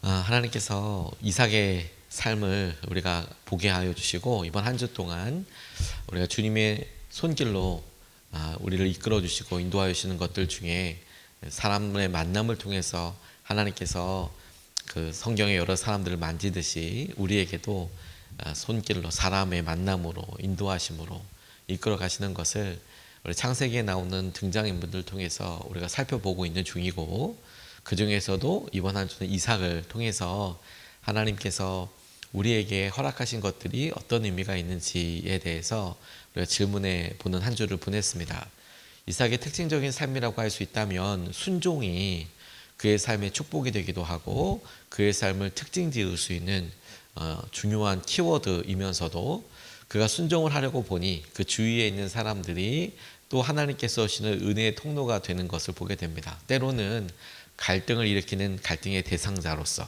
하나님께서 이삭의 삶을 우리가 보게 하여 주시고 이번 한 주 동안 우리가 주님의 손길로 우리를 이끌어 주시고 인도하여 주시는 것들 중에 사람의 만남을 통해서 하나님께서 그 성경의 여러 사람들을 만지듯이 우리에게도 손길로 사람의 만남으로 인도하심으로 이끌어 가시는 것을 우리 창세기에 나오는 등장인물들 통해서 우리가 살펴보고 있는 중이고, 그 중에서도 이번 한 주는 이삭을 통해서 하나님께서 우리에게 허락하신 것들이 어떤 의미가 있는지에 대해서 우리가 질문해 보는 한 주를 보냈습니다. 이삭의 특징적인 삶이라고 할 수 있다면 순종이 그의 삶의 축복이 되기도 하고 그의 삶을 특징 지을 수 있는 중요한 키워드이면서도, 그가 순종을 하려고 보니 그 주위에 있는 사람들이 또 하나님께서 주시는 은혜의 통로가 되는 것을 보게 됩니다. 때로는 갈등을 일으키는 갈등의 대상자로서,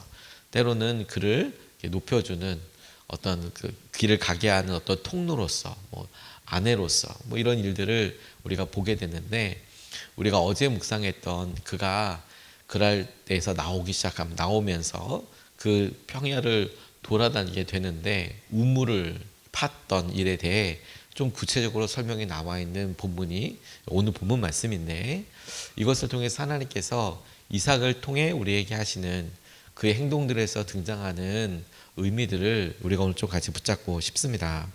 때로는 그를 높여주는 어떤 그 길을 가게 하는 어떤 통로로서, 아내로서 이런 일들을 우리가 보게 되는데, 우리가 어제 묵상했던 그가 그랄 때에서 나오면서 그 평야를 돌아다니게 되는데 우물을 팠던 일에 대해 좀 구체적으로 설명이 나와 있는 본문이 오늘 본문 말씀인데, 이것을 통해서 하나님께서 이삭을 통해 우리에게 하시는 그의 행동들에서 등장하는 의미들을 우리가 오늘 좀 같이 붙잡고 싶습니다.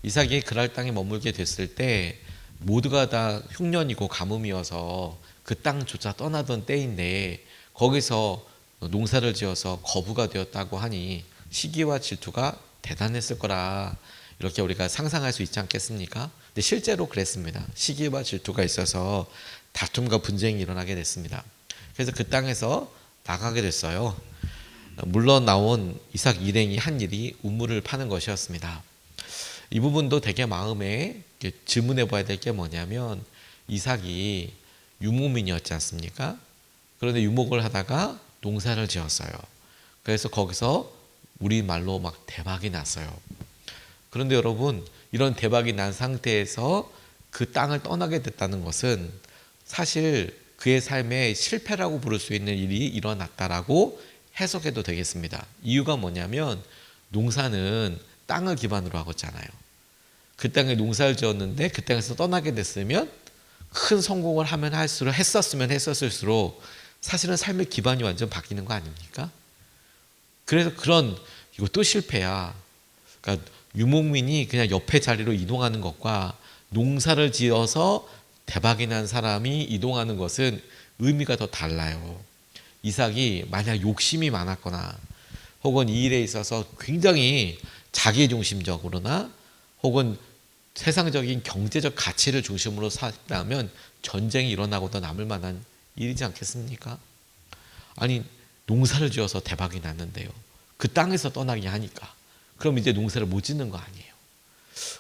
이삭이 그랄 땅에 머물게 됐을 때 모두가 다 흉년이고 가뭄이어서 그 땅조차 떠나던 때인데, 거기서 농사를 지어서 거부가 되었다고 하니 시기와 질투가 대단했을 거라 이렇게 우리가 상상할 수 있지 않겠습니까? 근데 실제로 그랬습니다. 시기와 질투가 있어서 다툼과 분쟁이 일어나게 됐습니다. 그래서 그 땅에서 나가게 됐어요. 물론 나온 이삭 일행이 한 일이 우물을 파는 것이었습니다. 이 부분도 되게 마음에 질문해 봐야 될 게 뭐냐면, 이삭이 유목민이었지 않습니까? 그런데 유목을 하다가 농사를 지었어요. 그래서 거기서 우리말로 막 대박이 났어요. 그런데 여러분, 이런 대박이 난 상태에서 그 땅을 떠나게 됐다는 것은 사실 그의 삶의 실패라고 부를 수 있는 일이 일어났다라고 해석해도 되겠습니다. 이유가 뭐냐면, 농사는 땅을 기반으로 하고 있잖아요. 그 땅에 농사를 지었는데 그 땅에서 떠나게 됐으면, 큰 성공을 하면 할수록 했었을수록 사실은 삶의 기반이 완전 바뀌는 거 아닙니까? 그래서 이것도 실패야. 그러니까 유목민이 그냥 옆에 자리로 이동하는 것과 농사를 지어서 대박이 난 사람이 이동하는 것은 의미가 더 달라요. 이삭이 만약 욕심이 많았거나 혹은 이 일에 있어서 굉장히 자기중심적으로나 혹은 세상적인 경제적 가치를 중심으로 살다면 전쟁이 일어나고도 남을 만한 일이지 않겠습니까? 아니, 농사를 지어서 대박이 났는데요, 그 땅에서 떠나게 하니까 그럼 이제 농사를 못 짓는 거 아니에요.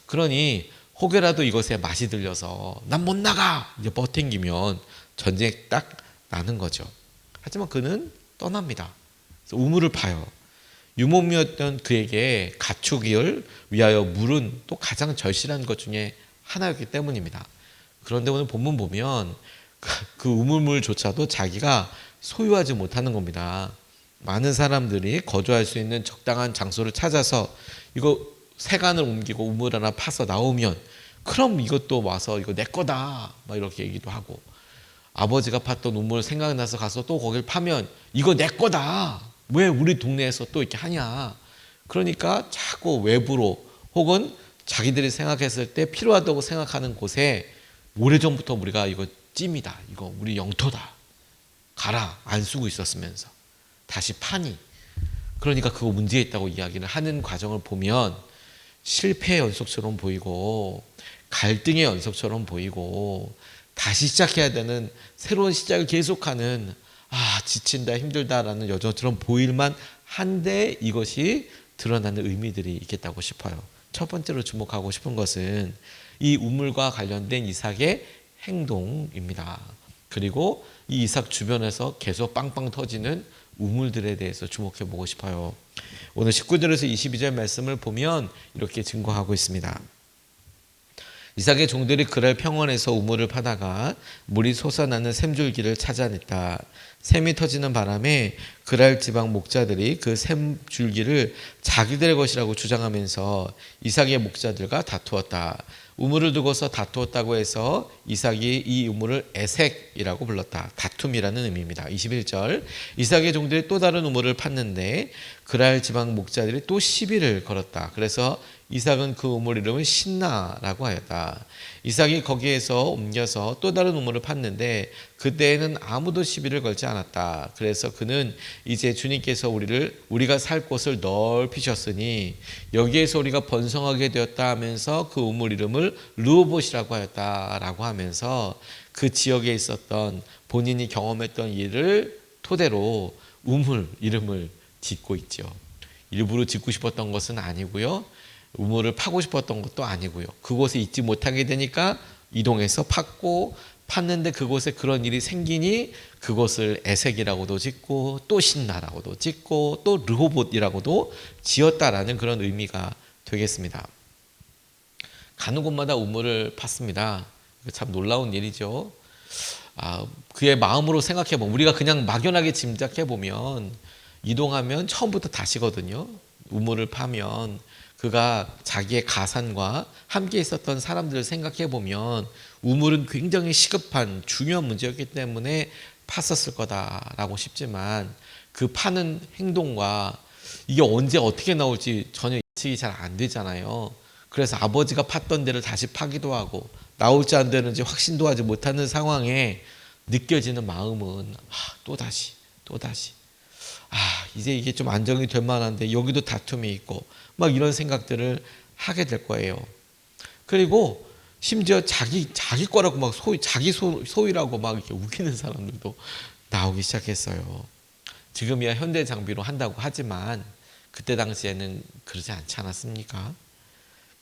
그러니 혹여라도 이것에 맛이 들려서 난 못 나가 이제 버팅기면 전쟁이 딱 나는 거죠. 하지만 그는 떠납니다. 그래서 우물을 파요. 유목민이었던 그에게 가축을 위하여 물은 또 가장 절실한 것 중에 하나였기 때문입니다. 그런데 오늘 본문 보면 그 우물물조차도 자기가 소유하지 못하는 겁니다. 많은 사람들이 거주할 수 있는 적당한 장소를 찾아서 이거 세간을 옮기고 우물 하나 파서 나오면 그럼 이것도 와서 이거 내 거다 막 이렇게 얘기도 하고, 아버지가 팠던 우물 생각나서 가서 또 거길 파면 이거 내 거다, 왜 우리 동네에서 또 이렇게 하냐. 그러니까 자꾸 외부로 혹은 자기들이 생각했을 때 필요하다고 생각하는 곳에 오래전부터 우리가 이거 찜이다, 이거 우리 영토다, 가라 안 쓰고 있었으면서 다시 파니, 그러니까 그거 문제 있다고 이야기를 하는 과정을 보면 실패의 연속처럼 보이고 갈등의 연속처럼 보이고 다시 시작해야 되는 새로운 시작을 계속하는, 지친다 힘들다라는 여정처럼 보일만 한데 이것이 드러나는 의미들이 있겠다고 싶어요. 첫 번째로 주목하고 싶은 것은 이 우물과 관련된 이삭의 행동입니다. 그리고 이 이삭 주변에서 계속 빵빵 터지는 우물들에 대해서 주목해 보고 싶어요. 오늘 19절에서 22절 말씀을 보면 이렇게 증거하고 있습니다. 이삭의 종들이 그랄 평원에서 우물을 파다가 물이 솟아나는 샘줄기를 찾아냈다. 샘이 터지는 바람에 그랄 지방 목자들이 그 샘줄기를 자기들의 것이라고 주장하면서 이삭의 목자들과 다투었다. 우물을 두고서 다투었다고 해서 이삭이 이 우물을 에색이라고 불렀다. 다툼이라는 의미입니다. 21절 이삭의 종들이 또 다른 우물을 팠는데 그랄 지방 목자들이 또 시비를 걸었다. 그래서 이삭은 그 우물 이름을 신나라고 하였다. 이삭이 거기에서 옮겨서 또 다른 우물을 팠는데 그때에는 아무도 시비를 걸지 않았다. 그래서 그는 이제 주님께서 우리가 살 곳을 넓히셨으니 여기에서 우리가 번성하게 되었다 하면서 그 우물 이름을 르호봇이라고 하였다라고 하면서 그 지역에 있었던 본인이 경험했던 일을 토대로 우물 이름을 짓고 있죠. 일부러 짓고 싶었던 것은 아니고요. 우물을 파고 싶었던 것도 아니고요. 그곳에 있지 못하게 되니까 이동해서 팠는데 그곳에 그런 일이 생기니 그곳을 에색이라고도 짓고 또 신나라고도 짓고 또 르호봇이라고도 지었다라는 그런 의미가 되겠습니다. 가는 곳마다 우물을 팠습니다. 참 놀라운 일이죠. 그의 마음으로 생각해보면 우리가 그냥 막연하게 짐작해보면 이동하면 처음부터 다시거든요. 우물을 파면 그가 자기의 가산과 함께 있었던 사람들을 생각해 보면 우물은 굉장히 시급한 중요한 문제였기 때문에 팠었을 거다라고 싶지만 그 파는 행동과 이게 언제 어떻게 나올지 전혀 예측이 잘 안 되잖아요. 그래서 아버지가 팠던 데를 다시 파기도 하고 나올지 안 되는지 확신도 하지 못하는 상황에 느껴지는 마음은 또다시 이제 이게 좀 안정이 될 만한데 여기도 다툼이 있고 막 이런 생각들을 하게 될 거예요. 그리고 심지어 자기 거라고 막 자기 소유라고 막 이렇게 우기는 사람들도 나오기 시작했어요. 지금이야 현대 장비로 한다고 하지만 그때 당시에는 그러지 않지 않았습니까?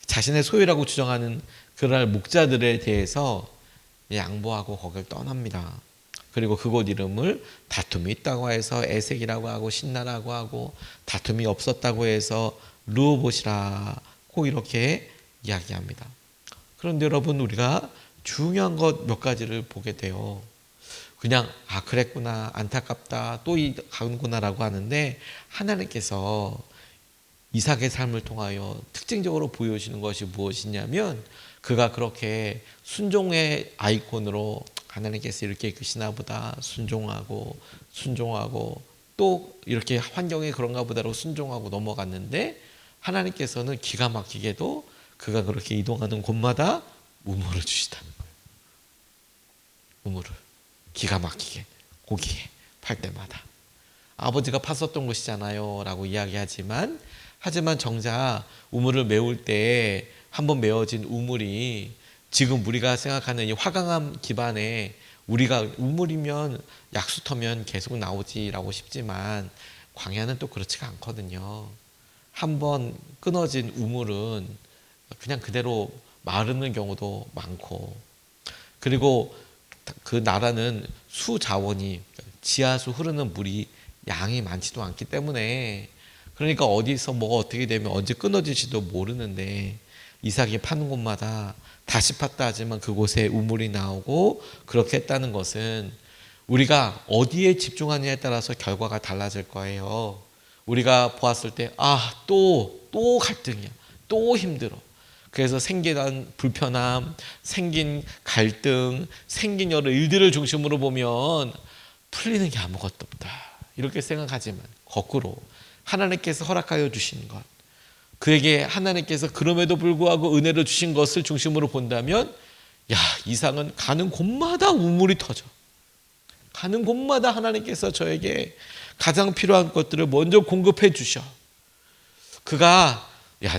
자신의 소유라고 주장하는 그날 목자들에 대해서 양보하고 거기를 떠납니다. 그리고 그곳 이름을 다툼이 있다고 해서 에색이라고 하고 신나라고 하고 다툼이 없었다고 해서 르호봇이라고 이렇게 이야기합니다. 그런데 여러분 우리가 중요한 것 몇 가지를 보게 돼요. 그냥 그랬구나 안타깝다 또 가는구나라고 하는데 하나님께서 이삭의 삶을 통하여 특징적으로 보여주시는 것이 무엇이냐면 그가 그렇게 순종의 아이콘으로 하나님께서 이렇게 이끄시나 보다 순종하고 또 이렇게 환경이 그런가 보다로 순종하고 넘어갔는데 하나님께서는 기가 막히게도 그가 그렇게 이동하는 곳마다 우물을 주시다는 거예요. 우물을 기가 막히게 고기에 팔 때마다 아버지가 팠었던 곳이잖아요 라고 이야기하지만 정작 우물을 메울 때 한번 메워진 우물이 지금 우리가 생각하는 이 화강암 기반에 우리가 우물이면 약수터면 계속 나오지라고 싶지만 광야는 또 그렇지가 않거든요. 한번 끊어진 우물은 그냥 그대로 마르는 경우도 많고 그리고 그 나라는 수자원이 지하수 흐르는 물이 양이 많지도 않기 때문에 그러니까 어디서 뭐가 어떻게 되면 언제 끊어질지도 모르는데 이삭이 파는 곳마다 다시 팠다 하지만 그곳에 우물이 나오고 그렇게 했다는 것은 우리가 어디에 집중하느냐에 따라서 결과가 달라질 거예요. 우리가 보았을 때 또 갈등이야. 또 힘들어. 그래서 생긴 불편함, 생긴 갈등, 생긴 여러 일들을 중심으로 보면 풀리는 게 아무것도 없다. 이렇게 생각하지만 거꾸로 하나님께서 허락하여 주신 것 그에게 하나님께서 그럼에도 불구하고 은혜를 주신 것을 중심으로 본다면 이삭은 가는 곳마다 우물이 터져. 가는 곳마다 하나님께서 저에게 가장 필요한 것들을 먼저 공급해 주셔. 그가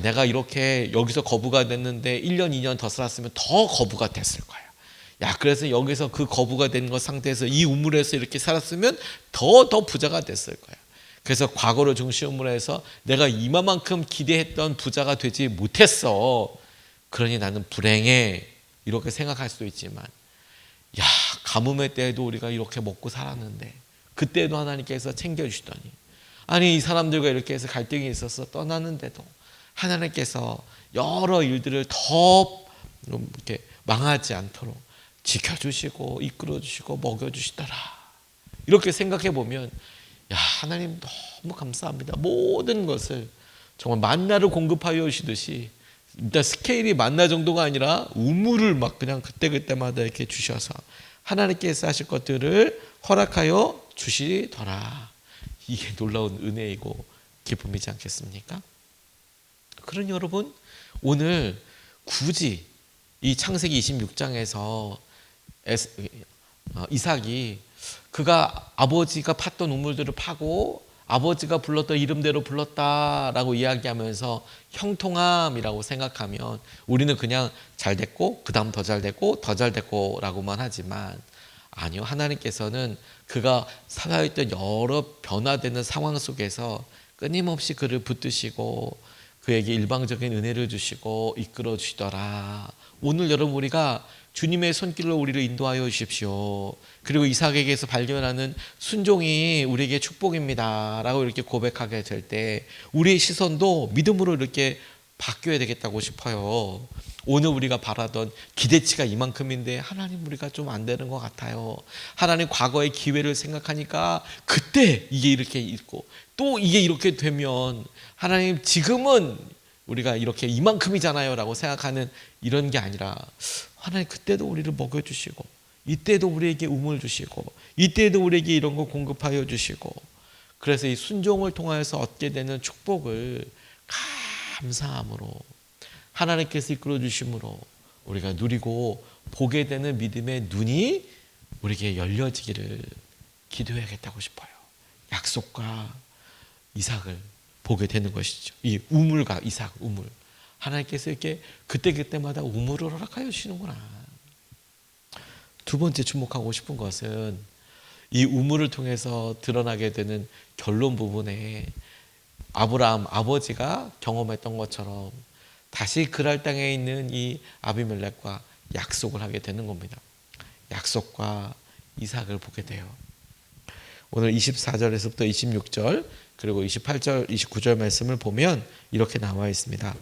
내가 이렇게 여기서 거부가 됐는데 1년 2년 더 살았으면 더 거부가 됐을 거야. 그래서 여기서 그 거부가 된 것 상태에서 이 우물에서 이렇게 살았으면 더 부자가 됐을 거야. 그래서 과거를 중심으로 해서 내가 이만큼 기대했던 부자가 되지 못했어. 그러니 나는 불행해. 이렇게 생각할 수도 있지만 가뭄의 때에도 우리가 이렇게 먹고 살았는데 그때도 하나님께서 챙겨주시더니 아니 이 사람들과 이렇게 해서 갈등이 있어서 떠나는데도 하나님께서 여러 일들을 더 이렇게 망하지 않도록 지켜주시고 이끌어주시고 먹여주시더라. 이렇게 생각해 보면 야, 하나님 너무 감사합니다. 모든 것을 정말 만나를 공급하여 주시듯이 일단 스케일이 만나 정도가 아니라 우물을 막 그냥 그때그때마다 이렇게 주셔서 하나님께서 하실 것들을 허락하여 주시더라. 이게 놀라운 은혜이고 기쁨이지 않겠습니까? 그러니 여러분, 오늘 굳이 이 창세기 26장에서 이삭이 그가 아버지가 팠던 우물들을 파고 아버지가 불렀던 이름대로 불렀다라고 이야기하면서 형통함이라고 생각하면 우리는 그냥 잘 됐고 그 다음 더 잘 됐고 더 잘 됐고 라고만 하지만, 아니요, 하나님께서는 그가 살아있던 여러 변화되는 상황 속에서 끊임없이 그를 붙드시고 그에게 일방적인 은혜를 주시고 이끌어 주시더라. 오늘 여러분, 우리가 주님의 손길로 우리를 인도하여 주십시오. 그리고 이삭에게서 발견하는 순종이 우리에게 축복입니다 라고 이렇게 고백하게 될 때 우리의 시선도 믿음으로 이렇게 바뀌어야 되겠다고 싶어요. 오늘 우리가 바라던 기대치가 이만큼인데 하나님, 우리가 좀 안 되는 것 같아요. 하나님, 과거의 기회를 생각하니까 그때 이게 이렇게 있고 또 이게 이렇게 되면 하나님, 지금은 우리가 이렇게 이만큼이잖아요 라고 생각하는 이런 게 아니라 하나님, 그때도 우리를 먹여주시고 이때도 우리에게 우물 주시고 이때도 우리에게 이런 거 공급하여 주시고, 그래서 이 순종을 통하여서 얻게 되는 축복을 감사함으로 하나님께서 이끌어 주심으로 우리가 누리고 보게 되는 믿음의 눈이 우리에게 열려지기를 기도해야겠다고 싶어요. 약속과 이삭을 보게 되는 것이죠. 이 우물과 이삭, 우물. 하나님께서 이렇게 그때그때마다 우물을 허락하여 주시는구나. 두 번째 주목하고 싶은 것은 이 우물을 통해서 드러나게 되는 결론 부분에 아브라함 아버지가 경험했던 것처럼 다시 그랄 땅에 있는 이 아비멜렉과 약속을 하게 되는 겁니다. 약속과 이삭을 보게 돼요. 오늘 24절에서부터 26절 그리고 28절 29절 말씀을 보면 이렇게 나와 있습니다.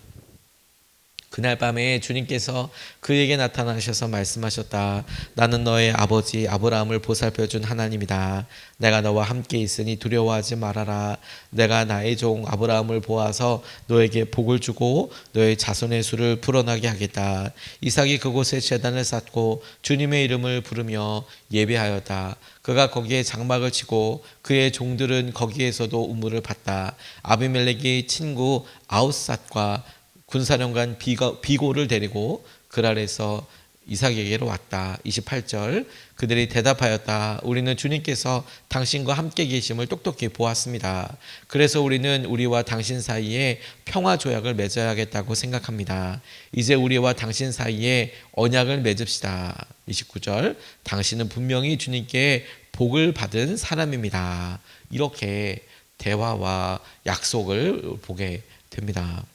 그날 밤에 주님께서 그에게 나타나셔서 말씀하셨다. 나는 너의 아버지 아브라함을 보살펴준 하나님이다. 내가 너와 함께 있으니 두려워하지 말아라. 내가 나의 종 아브라함을 보아서 너에게 복을 주고 너의 자손의 수를 불어나게 하겠다. 이삭이 그곳에 제단을 쌓고 주님의 이름을 부르며 예배하였다. 그가 거기에 장막을 치고 그의 종들은 거기에서도 우물을 팠다. 아비멜렉의 친구 아웃삿과 군사령관 비고를 데리고 그랄에서 이삭에게로 왔다. 28절 그들이 대답하였다. 우리는 주님께서 당신과 함께 계심을 똑똑히 보았습니다. 그래서 우리는 우리와 당신 사이에 평화 조약을 맺어야겠다고 생각합니다. 이제 우리와 당신 사이에 언약을 맺읍시다. 29절 당신은 분명히 주님께 복을 받은 사람입니다. 이렇게 대화와 약속을 보게 됩니다.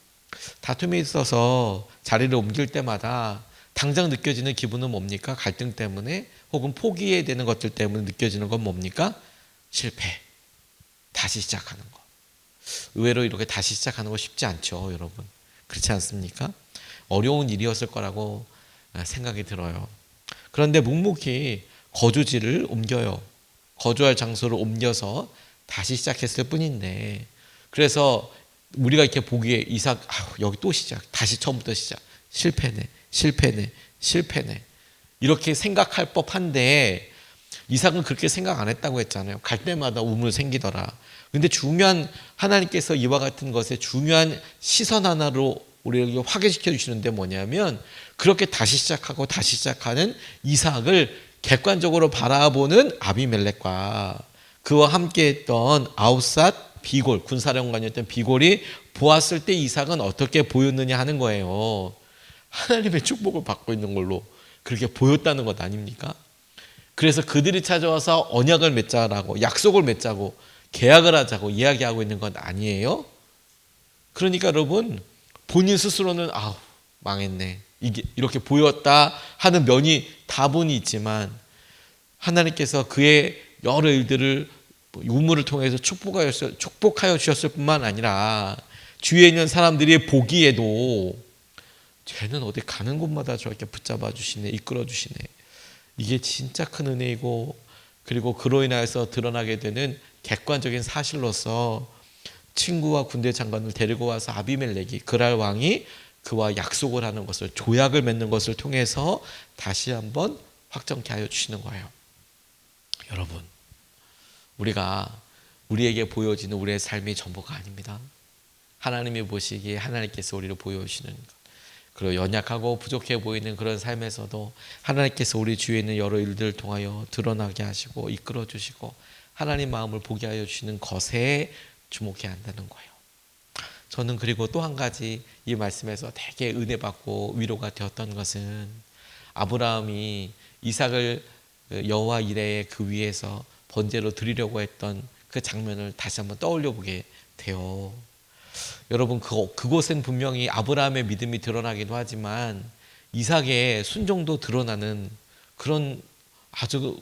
다툼이 있어서 자리를 옮길 때마다 당장 느껴지는 기분은 뭡니까? 갈등 때문에 혹은 포기해야 되는 것들 때문에 느껴지는 건 뭡니까? 실패. 다시 시작하는 거. 의외로 이렇게 다시 시작하는 거 쉽지 않죠, 여러분. 그렇지 않습니까? 어려운 일이었을 거라고 생각이 들어요. 그런데 묵묵히 거주지를 옮겨요. 거주할 장소를 옮겨서 다시 시작했을 뿐인데, 그래서 우리가 이렇게 보기에 이삭, 여기 또 시작, 다시 처음부터 시작, 실패네 이렇게 생각할 법한데 이삭은 그렇게 생각 안 했다고 했잖아요. 갈 때마다 우물 생기더라. 근데 중요한, 하나님께서 이와 같은 것에 중요한 시선 하나로 우리에게 확인시켜 주시는데 뭐냐면, 그렇게 다시 시작하고 다시 시작하는 이삭을 객관적으로 바라보는 아비멜렉과 그와 함께했던 아웃삿 비골, 군사령관이었던 비골이 보았을 때 이삭은 어떻게 보였느냐 하는 거예요. 하나님의 축복을 받고 있는 걸로 그렇게 보였다는 것 아닙니까? 그래서 그들이 찾아와서 언약을 맺자라고, 약속을 맺자고, 계약을 하자고 이야기하고 있는 건 아니에요. 그러니까 여러분, 본인 스스로는 망했네, 이게 이렇게 보였다 하는 면이 다분히 있지만, 하나님께서 그의 여러 일들을 우물을 통해서 축복하여 주셨을 뿐만 아니라 주위에 있는 사람들이 보기에도 쟤는 어디 가는 곳마다 저렇게 붙잡아 주시네, 이끌어 주시네. 이게 진짜 큰 은혜이고, 그리고 그로 인하여서 드러나게 되는 객관적인 사실로서 친구와 군대 장관을 데리고 와서 아비멜렉이, 그랄 왕이 그와 약속을 하는 것을, 조약을 맺는 것을 통해서 다시 한번 확정케 하여 주시는 거예요. 여러분, 우리가 우리에게 보여지는 우리의 삶이 전부가 아닙니다. 하나님이 보시기에 하나님께서 우리를 보여주시는 것, 그리고 연약하고 부족해 보이는 그런 삶에서도 하나님께서 우리 주위에 있는 여러 일들을 통하여 드러나게 하시고 이끌어 주시고 하나님 마음을 보게 하여 주시는 것에 주목해야 한다는 거예요. 저는 그리고 또 한 가지 이 말씀에서 되게 은혜 받고 위로가 되었던 것은, 아브라함이 이삭을 여호와 이레의 그 위에서 번제로 드리려고 했던 그 장면을 다시 한번 떠올려 보게 돼요. 여러분, 그곳엔 분명히 아브라함의 믿음이 드러나기도 하지만 이삭의 순종도 드러나는 그런 아주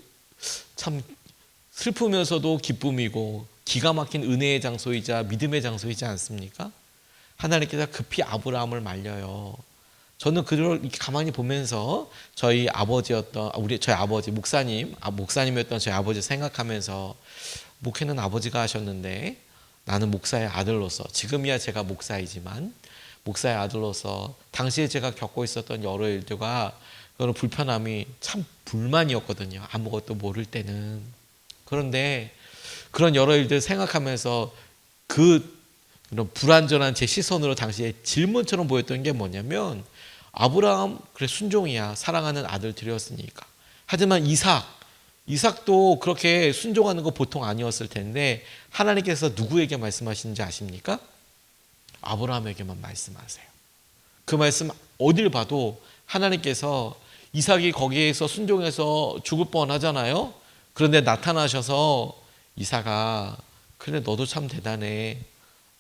참 슬프면서도 기쁨이고 기가 막힌 은혜의 장소이자 믿음의 장소이지 않습니까? 하나님께서 급히 아브라함을 말려요. 저는 그걸 이렇게 가만히 보면서 저희 아버지였던 저희 아버지 목사님이었던 저희 아버지 생각하면서, 목회는 아버지가 하셨는데 나는 목사의 아들로서, 지금이야 제가 목사이지만 목사의 아들로서 당시에 제가 겪고 있었던 여러 일들과 그런 불편함이 참 불만이었거든요. 아무것도 모를 때는. 그런데 그런 여러 일들 생각하면서 그런 불완전한 제 시선으로 당시에 질문처럼 보였던 게 뭐냐면, 아브라함 그래 순종이야, 사랑하는 아들 드렸으니까. 하지만 이삭도 그렇게 순종하는 거 보통 아니었을 텐데 하나님께서 누구에게 말씀하시는지 아십니까? 아브라함에게만 말씀하세요. 그 말씀 어딜 봐도 하나님께서, 이삭이 거기에서 순종해서 죽을 뻔하잖아요. 그런데 나타나셔서, 이삭아, 그래 너도 참 대단해.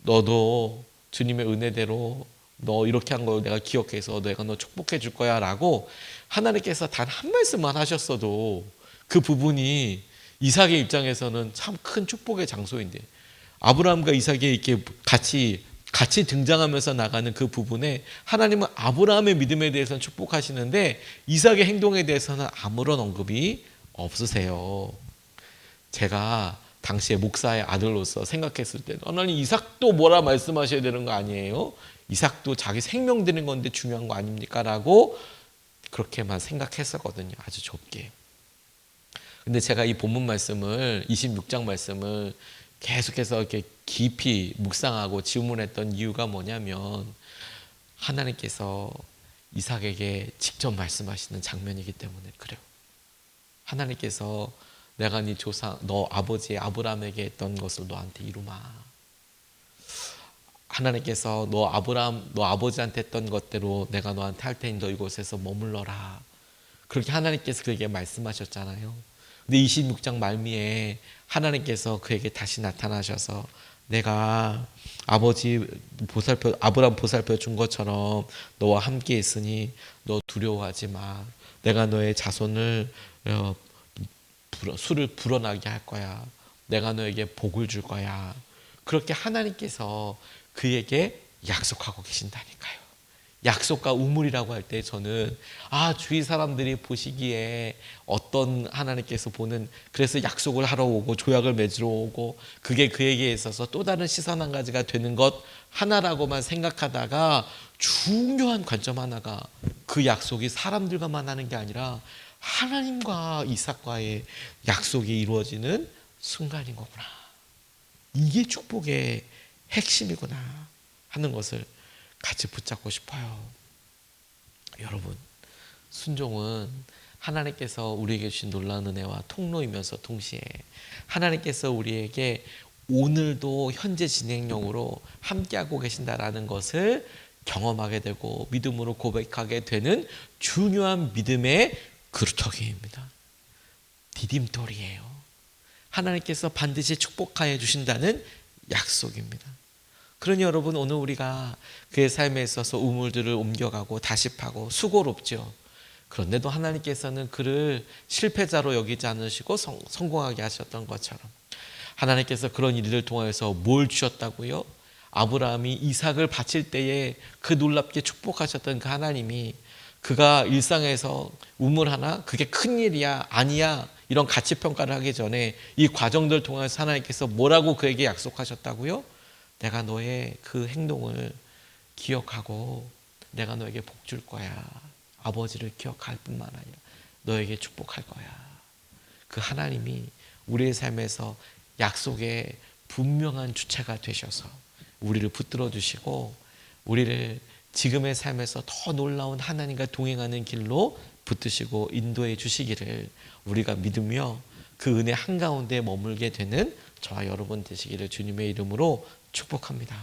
너도 주님의 은혜대로 너 이렇게 한 걸 내가 기억해서 내가 너 축복해 줄 거야 라고 하나님께서 단 한 말씀만 하셨어도 그 부분이 이삭의 입장에서는 참 큰 축복의 장소인데, 아브라함과 이삭이 이렇게 같이 등장하면서 나가는 그 부분에 하나님은 아브라함의 믿음에 대해서는 축복하시는데 이삭의 행동에 대해서는 아무런 언급이 없으세요. 제가 당시에 목사의 아들로서 생각했을 때, 하나님 이삭도 뭐라 말씀하셔야 되는 거 아니에요? 이삭도 자기 생명 드는 건데 중요한 거 아닙니까? 라고 그렇게만 생각했었거든요. 아주 좁게. 근데 제가 이 본문 말씀을, 26장 말씀을 계속해서 이렇게 깊이 묵상하고 질문했던 이유가 뭐냐면, 하나님께서 이삭에게 직접 말씀하시는 장면이기 때문에 그래요. 하나님께서 내가 네 조상, 너 아버지 아브라함에게 했던 것을 너한테 이루마. 하나님께서 너 아버지한테 했던 것대로 내가 너한테 할 테니 너 이곳에서 머물러라. 그렇게 하나님께서 그에게 말씀하셨잖아요. 근데 26장 말미에 하나님께서 그에게 다시 나타나셔서, 내가 아브라함 보살펴 준 것처럼 너와 함께 있으니 너 두려워하지 마. 내가 너의 자손을 술을 불어나게 할 거야. 내가 너에게 복을 줄 거야. 그렇게 하나님께서 그에게 약속하고 계신다니까요. 약속과 우물이라고 할 때 저는 주위 사람들이 보시기에 어떤 하나님께서 보는, 그래서 약속을 하러 오고 조약을 맺으러 오고 그게 그에게 있어서 또 다른 시선 한 가지가 되는 것 하나라고만 생각하다가, 중요한 관점 하나가 그 약속이 사람들과만 하는 게 아니라 하나님과 이삭과의 약속이 이루어지는 순간인 거구나. 이게 축복의 핵심이구나 하는 것을 같이 붙잡고 싶어요. 여러분, 순종은 하나님께서 우리에게 주신 놀라운 은혜와 통로이면서 동시에 하나님께서 우리에게 오늘도 현재 진행형으로 함께하고 계신다라는 것을 경험하게 되고 믿음으로 고백하게 되는 중요한 믿음의 그루터기입니다. 디딤돌이에요. 하나님께서 반드시 축복하여 주신다는 약속입니다. 그러니 여러분, 오늘 우리가 그의 삶에 있어서 우물들을 옮겨가고 다시 파고 수고롭죠. 그런데도 하나님께서는 그를 실패자로 여기지 않으시고 성공하게 하셨던 것처럼, 하나님께서 그런 일을 통해서 뭘 주셨다고요? 아브라함이 이삭을 바칠 때에 그 놀랍게 축복하셨던 그 하나님이 그가 일상에서 우물 하나 그게 큰일이야 아니야 이런 가치 평가를 하기 전에 이 과정들 통해서 하나님께서 뭐라고 그에게 약속하셨다고요? 내가 너의 그 행동을 기억하고 내가 너에게 복 줄 거야. 아버지를 기억할 뿐만 아니라 너에게 축복할 거야. 그 하나님이 우리의 삶에서 약속의 분명한 주체가 되셔서 우리를 붙들어 주시고 우리를 지금의 삶에서 더 놀라운 하나님과 동행하는 길로 붙드시고 인도해 주시기를 우리가 믿으며 그 은혜 한가운데 머물게 되는 저와 여러분 되시기를 주님의 이름으로 축복합니다.